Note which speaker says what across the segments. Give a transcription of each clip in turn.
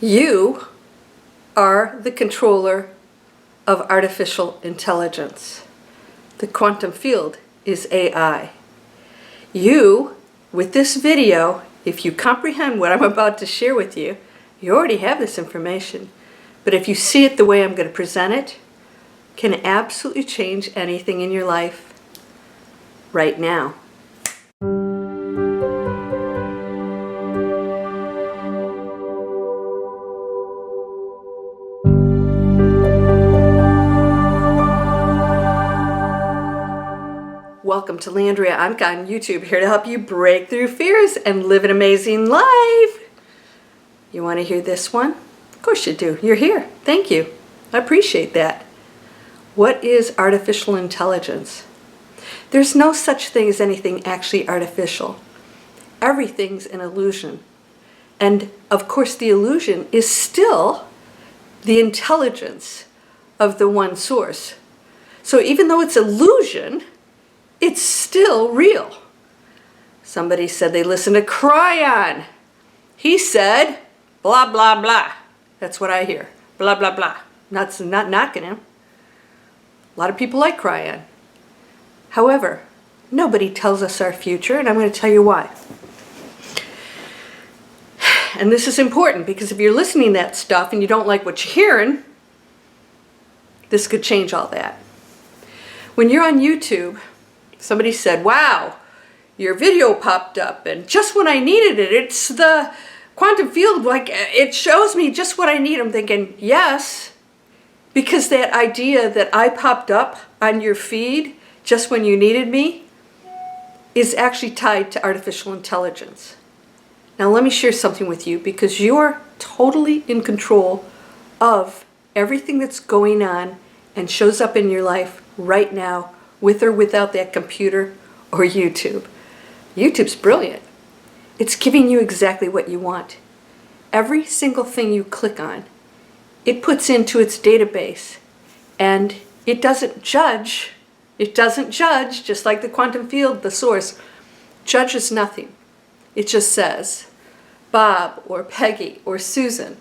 Speaker 1: You are the controller of artificial intelligence. The quantum field is AI. You, with this video, if you comprehend what I'm about to share with you, you already have this information. But if you see it the way I'm going to present it, can absolutely change anything in your life right now. Welcome to Landria Onkka on YouTube, here to help you break through fears and live an amazing life. You want to hear this one? Of course you do. You're here. Thank you. I appreciate that. What is artificial intelligence? There's no such thing as anything actually artificial. Everything's an illusion. And of course the illusion is still the intelligence of the one source. So even though it's illusion, it's still real. Somebody said they listened to Cryon. He said, blah, blah, blah. That's what I hear. Blah, blah, blah. Not knocking him. A lot of people like Cryon. However, nobody tells us our future, and I'm going to tell you why. And this is important, because if you're listening to that stuff and you don't like what you're hearing, this could change all that. When you're on YouTube, somebody said, wow, your video popped up, and just when I needed it, it's the quantum field, like it shows me just what I need. I'm thinking, yes, because that idea that I popped up on your feed just when you needed me is actually tied to artificial intelligence. Now let me share something with you, because you're totally in control of everything that's going on and shows up in your life right now, with or without that computer or YouTube. YouTube's brilliant. It's giving you exactly what you want. Every single thing you click on, it puts into its database, and it doesn't judge. It doesn't judge, just like the quantum field, the source, judges nothing. It just says, Bob or Peggy or Susan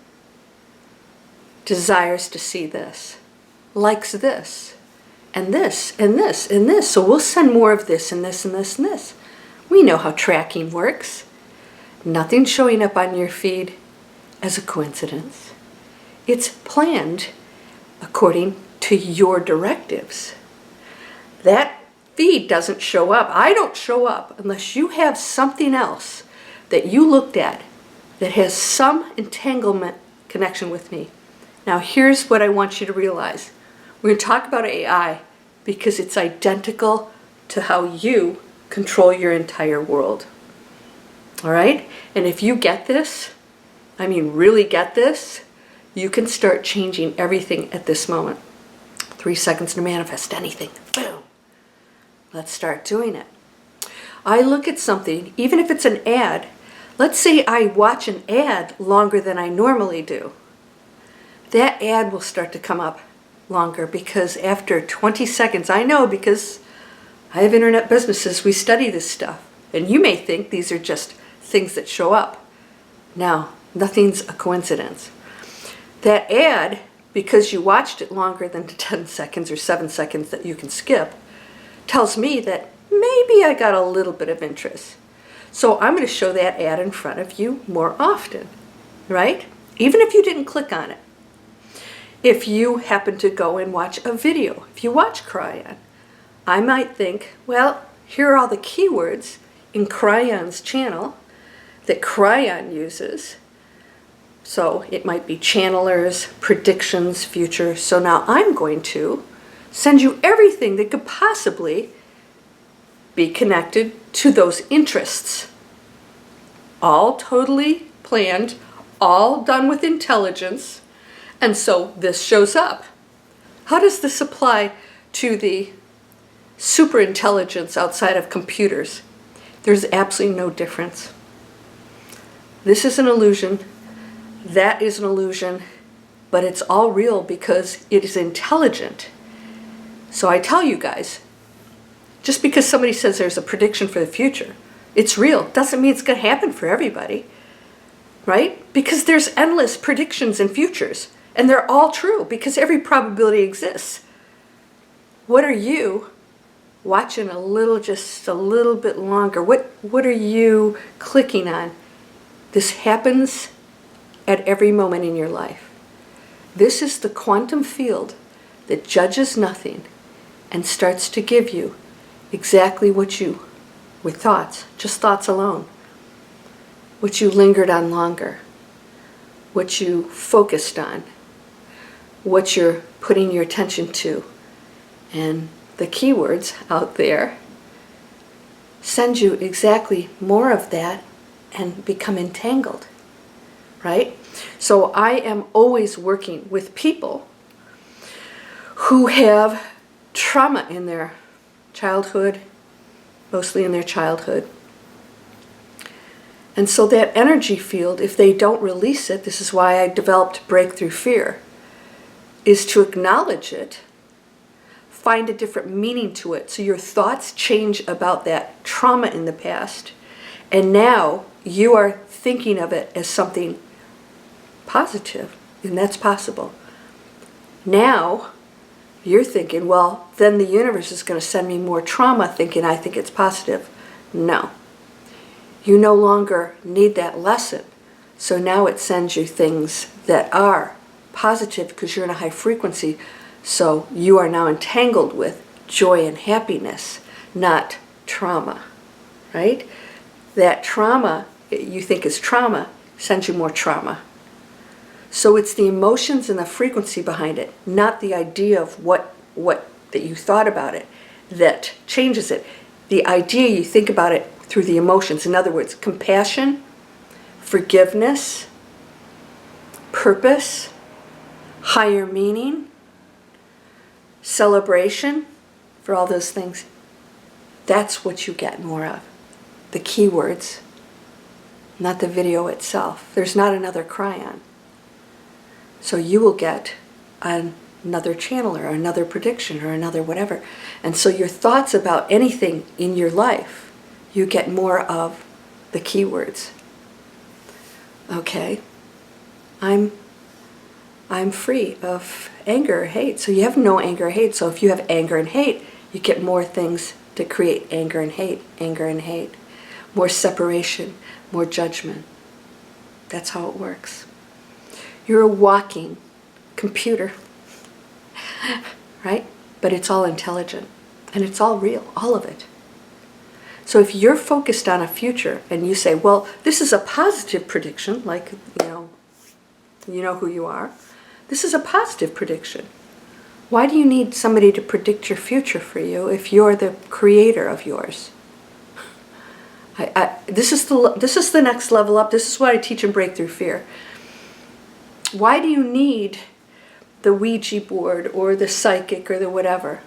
Speaker 1: desires to see this, likes this, and this, and this, and this. So we'll send more of this, and this, and this, and this. We know how tracking works. Nothing showing up on your feed as a coincidence. It's planned according to your directives. That feed doesn't show up. I don't show up unless you have something else that you looked at that has some entanglement connection with me. Now here's what I want you to realize. We're going to talk about AI because it's identical to how you control your entire world. All right? And if you get this, I mean really get this, you can start changing everything at this moment. 3 seconds to manifest anything. Boom. Let's start doing it. I look at something, even if it's an ad. Let's say I watch an ad longer than I normally do. That ad will start to come up longer, because after 20 seconds, I know because I have internet businesses, we study this stuff. And you may think these are just things that show up. No, nothing's a coincidence. That ad, because you watched it longer than 10 seconds or 7 seconds that you can skip, tells me that maybe I got a little bit of interest. So I'm going to show that ad in front of you more often, right? Even if you didn't click on it. If you happen to go and watch a video, if you watch Cryon, I might think, well, here are all the keywords in Cryon's channel that Cryon uses. So it might be channelers, predictions, future. So now I'm going to send you everything that could possibly be connected to those interests. All totally planned, all done with intelligence. And so this shows up. How does this apply to the superintelligence outside of computers? There's absolutely no difference. This is an illusion. That is an illusion. But it's all real because it is intelligent. So I tell you guys, just because somebody says there's a prediction for the future, it's real. Doesn't mean it's going to happen for everybody. right? Because there's endless predictions and futures, and they're all true because every probability exists. What are you watching just a little bit longer? What are you clicking on? This happens at every moment in your life. This is the quantum field that judges nothing and starts to give you exactly what you, with thoughts, just thoughts alone, what you lingered on longer, what you focused on, what you're putting your attention to. And the keywords out there send you exactly more of that and become entangled, right? So I am always working with people who have trauma in their childhood, mostly in their childhood. And so that energy field, if they don't release it, this is why I developed Breakthrough Fear, is to acknowledge it, find a different meaning to it. So your thoughts change about that trauma in the past, and now you are thinking of it as something positive, and that's possible. Now you're thinking, well, then the universe is going to send me more trauma, thinking I think it's positive. No. You no longer need that lesson. So now it sends you things that are positive because you're in a high frequency. So you are now entangled with joy and happiness, not trauma, right? That trauma you think is trauma sends you more trauma. So it's the emotions and the frequency behind it, not the idea of what that you thought about it, that changes it. The idea, you think about it through the emotions. In other words, compassion, forgiveness, purpose, higher meaning, celebration, for all those things. That's what you get more of. The keywords, not the video itself. There's not another cryon. So you will get another channel or another prediction or another whatever. And so your thoughts about anything in your life, you get more of the keywords. Okay, I'm free of anger or hate. So you have no anger or hate. So if you have anger and hate, you get more things to create anger and hate, more separation, more judgment. That's how it works. You're a walking computer, right? But it's all intelligent and it's all real, all of it. So if you're focused on a future and you say, well, this is a positive prediction, like, you know who you are. This is a positive prediction. Why do you need somebody to predict your future for you if you're the creator of yours? This is the next level up. This is what I teach in Breakthrough Fear. Why do you need the Ouija board or the psychic or the whatever?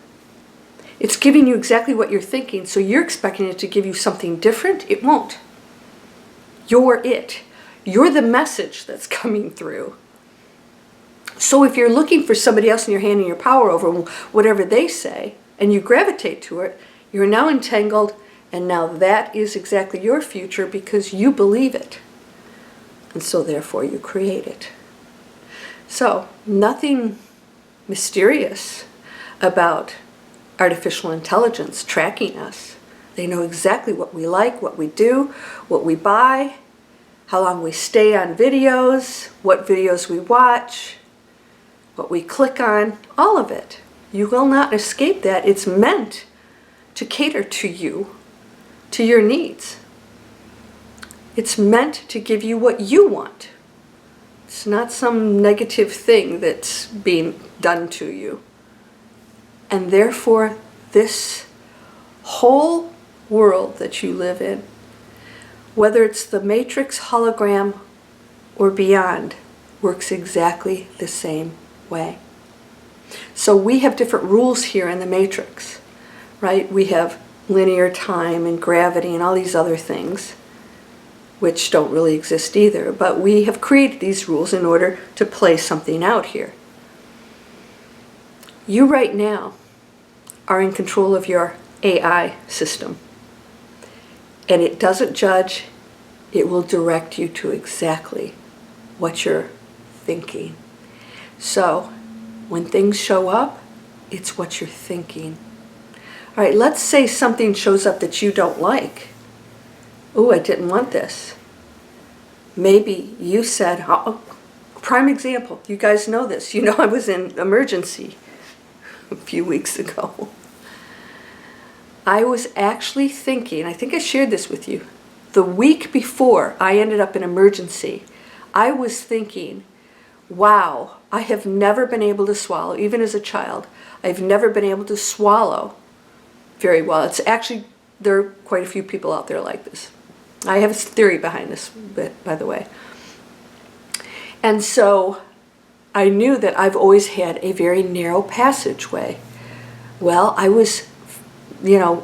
Speaker 1: It's giving you exactly what you're thinking, so you're expecting it to give you something different. It won't. You're it. You're the message that's coming through. So if you're looking for somebody else and you're handing your power over whatever they say, and you gravitate to it, you're now entangled, and now that is exactly your future because you believe it. And so therefore you create it. So nothing mysterious about artificial intelligence tracking us. They know exactly what we like, what we do, what we buy, how long we stay on videos, what videos we watch, what we click on, all of it. You will not escape that. It's meant to cater to you, to your needs. It's meant to give you what you want. It's not some negative thing that's being done to you. And therefore, this whole world that you live in, whether it's the matrix, hologram, or beyond, works exactly the same way. So we have different rules here in the matrix, right? We have linear time and gravity and all these other things, which don't really exist either, but we have created these rules in order to play something out here. You right now are in control of your AI system, and it doesn't judge, it will direct you to exactly what you're thinking. So, when things show up, it's what you're thinking. All right, let's say something shows up that you don't like. Oh, I didn't want this. Maybe you said, oh, prime example, you guys know this. You know I was in emergency a few weeks ago. I was actually thinking, I think I shared this with you, the week before I ended up in emergency, I was thinking, wow, I have never been able to swallow, even as a child. I've never been able to swallow very well. It's actually, there are quite a few people out there like this. I have a theory behind this, by the way. And so I knew that I've always had a very narrow passageway. Well, I was, I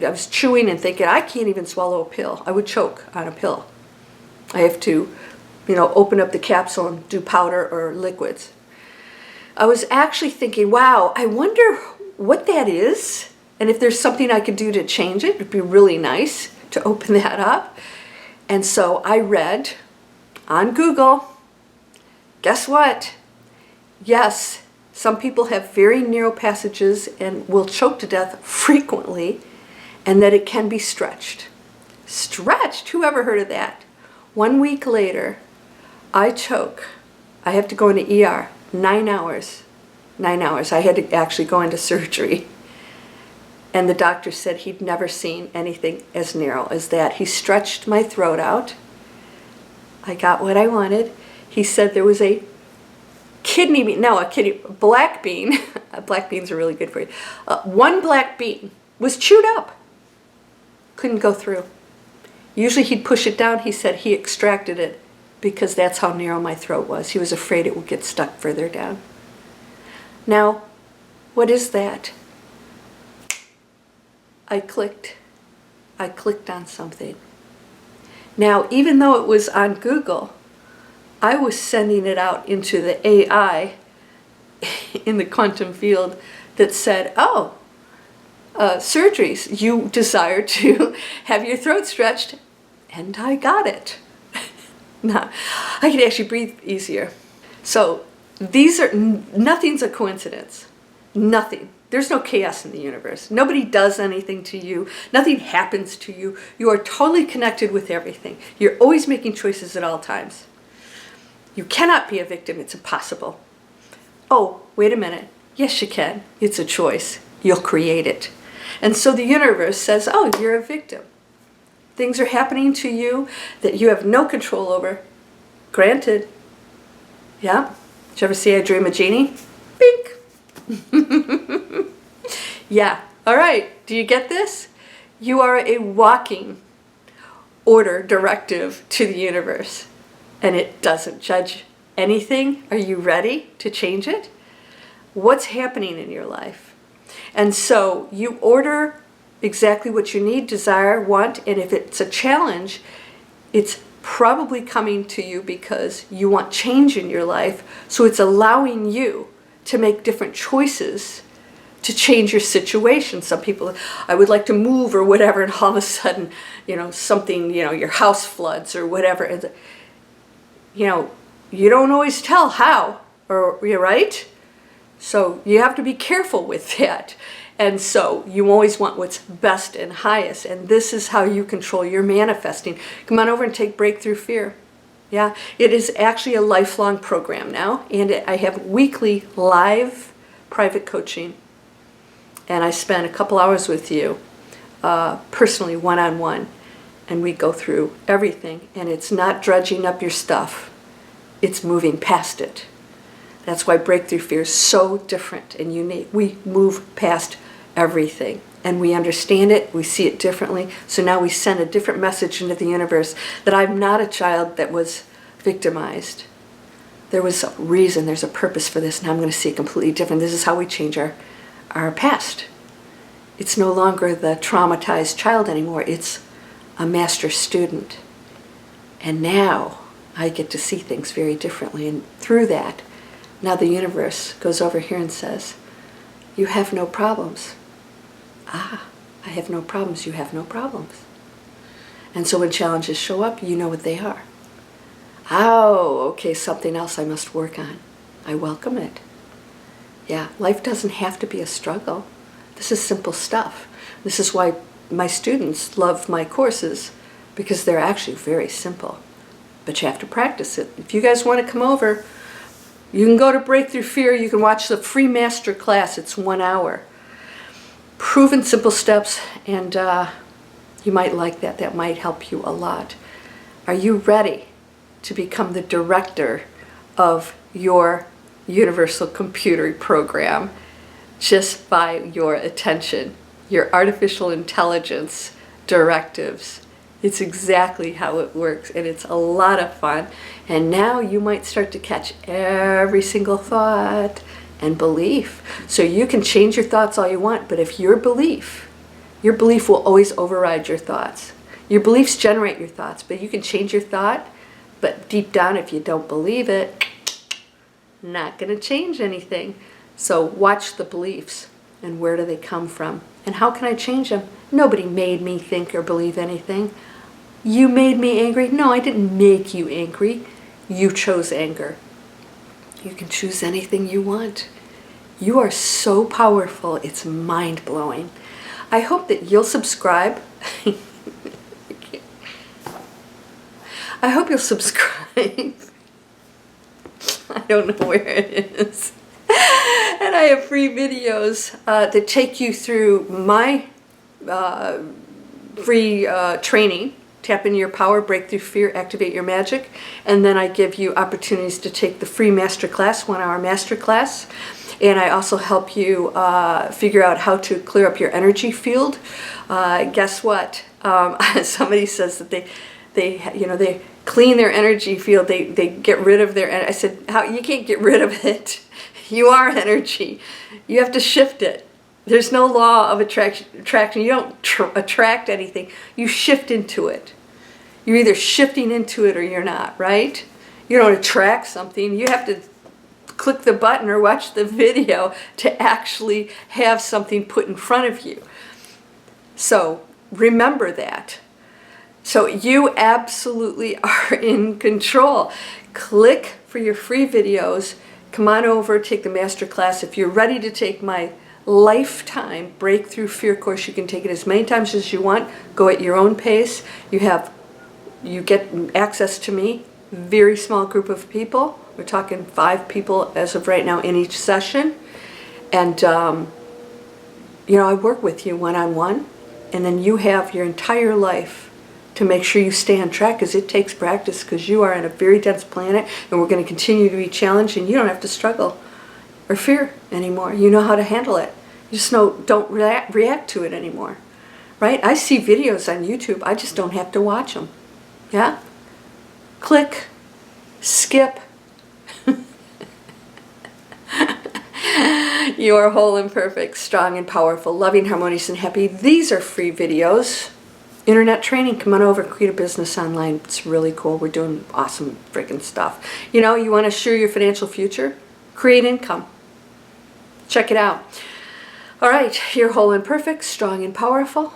Speaker 1: was chewing and thinking, I can't even swallow a pill. I would choke on a pill. I have to, open up the capsule and do powder or liquids. I was actually thinking, wow, I wonder what that is. And if there's something I could do to change it, it'd be really nice to open that up. And so I read on Google, guess what? Yes, some people have very narrow passages and will choke to death frequently, and that it can be stretched. Stretched? Who ever heard of that? 1 week later, I choke. I have to go into ER. 9 hours. 9 hours. I had to actually go into surgery. And the doctor said he'd never seen anything as narrow as that. He stretched my throat out. I got what I wanted. He said there was a black bean. Black beans are really good for you. One black bean was chewed up. Couldn't go through. Usually he'd push it down. He said he extracted it because that's how narrow my throat was. He was afraid it would get stuck further down. Now, what is that? I clicked on something. Now, even though it was on Google, I was sending it out into the AI in the quantum field that said, surgeries, you desire to have your throat stretched, and I got it. Now, I can actually breathe easier. So nothing's a coincidence. Nothing. There's no chaos in the universe. Nobody does anything to you. Nothing happens to you. You are totally connected with everything. You're always making choices at all times. You cannot be a victim. It's impossible. Oh, wait a minute. Yes, you can. It's a choice. You'll create it. And so the universe says, oh, you're a victim. Things are happening to you that you have no control over. Granted. Yeah? Did you ever see I Dream of Jeannie? Bink. Yeah. All right. Do you get this? You are a walking order directive to the universe, and it doesn't judge anything. Are you ready to change it? What's happening in your life? And so you order exactly what you need, desire, want, and if it's a challenge, it's probably coming to you because you want change in your life, so it's allowing you to make different choices to change your situation. Some people, I would like to move or whatever, and all of a sudden, something, your house floods or whatever. And, you don't always tell how, or you're right. So you have to be careful with that. And so you always want what's best and highest. And this is how you control your manifesting. Come on over and take Breakthrough Fear. Yeah, it is actually a lifelong program now. And I have weekly live private coaching. And I spend a couple hours with you, personally, one-on-one. And we go through everything. And it's not dredging up your stuff. It's moving past it. That's why Breakthrough Fear is so different and unique. We move past everything. And we understand it. We see it differently. So now we send a different message into the universe that I'm not a child that was victimized. There was a reason. There's a purpose for this. Now I'm going to see it completely different. This is how we change our past. It's no longer the traumatized child anymore. It's a master student. And now I get to see things very differently. And through that, now the universe goes over here and says, you have no problems. Ah, I have no problems. You have no problems. And so when challenges show up, you know what they are. Oh, okay, something else I must work on. I welcome it. Yeah, life doesn't have to be a struggle. This is simple stuff. This is why my students love my courses, because they're actually very simple. But you have to practice it. If you guys want to come over, you can go to Breakthrough Fear. You can watch the free master class. It's 1 hour. Proven simple steps, and you might like that. That might help you a lot. Are you ready to become the director of your universal computer program just by your attention, your artificial intelligence directives? It's exactly how it works, and it's a lot of fun. And now you might start to catch every single thought and belief. So you can change your thoughts all you want, but if your belief will always override your thoughts. Your beliefs generate your thoughts, but you can change your thought, but deep down, if you don't believe it, not going to change anything. So watch the beliefs, and where do they come from? And how can I change them? Nobody made me think or believe anything. You made me angry? No, I didn't make you angry. You chose anger. You can choose anything you want. You are so powerful, it's mind-blowing. I hope that you'll subscribe. I hope you'll subscribe. I don't know where it is. And I have free videos that take you through my free training. Tap into your power, break through fear, activate your magic. And then I give you opportunities to take the free masterclass, 1 hour masterclass. And I also help you figure out how to clear up your energy field. Guess what? Somebody says that they clean their energy field. They get rid of their. I said, how? You can't get rid of it. You are energy. You have to shift it. There's no law of attraction. You don't attract anything. You shift into it. You're either shifting into it or you're not, right? You don't attract something. You have to click the button or watch the video to actually have something put in front of you. So remember that. So you absolutely are in control. Click for your free videos. Come on over, take the masterclass. If you're ready to take my lifetime breakthrough fear course, you can take it as many times as you want. Go at your own pace. You get access to me. Very small group of people. We're talking 5 people as of right now in each session. And I work with you one-on-one, and then you have your entire life to make sure you stay on track, because it takes practice, because you are on a very dense planet, and we're going to continue to be challenged, and you don't have to struggle or fear anymore. You know how to handle it. You just don't react to it anymore, right? I see videos on YouTube. I just don't have to watch them. Yeah? Click, skip. You are whole and perfect, strong and powerful, loving, harmonious, and happy. These are free videos. Internet training, come on over, create a business online. It's really cool. We're doing awesome freaking stuff. You want to assure your financial future? Create income. Check it out. All right, you're whole and perfect, strong and powerful,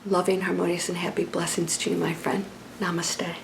Speaker 1: loving, harmonious, and happy. Blessings to you, my friend. Namaste.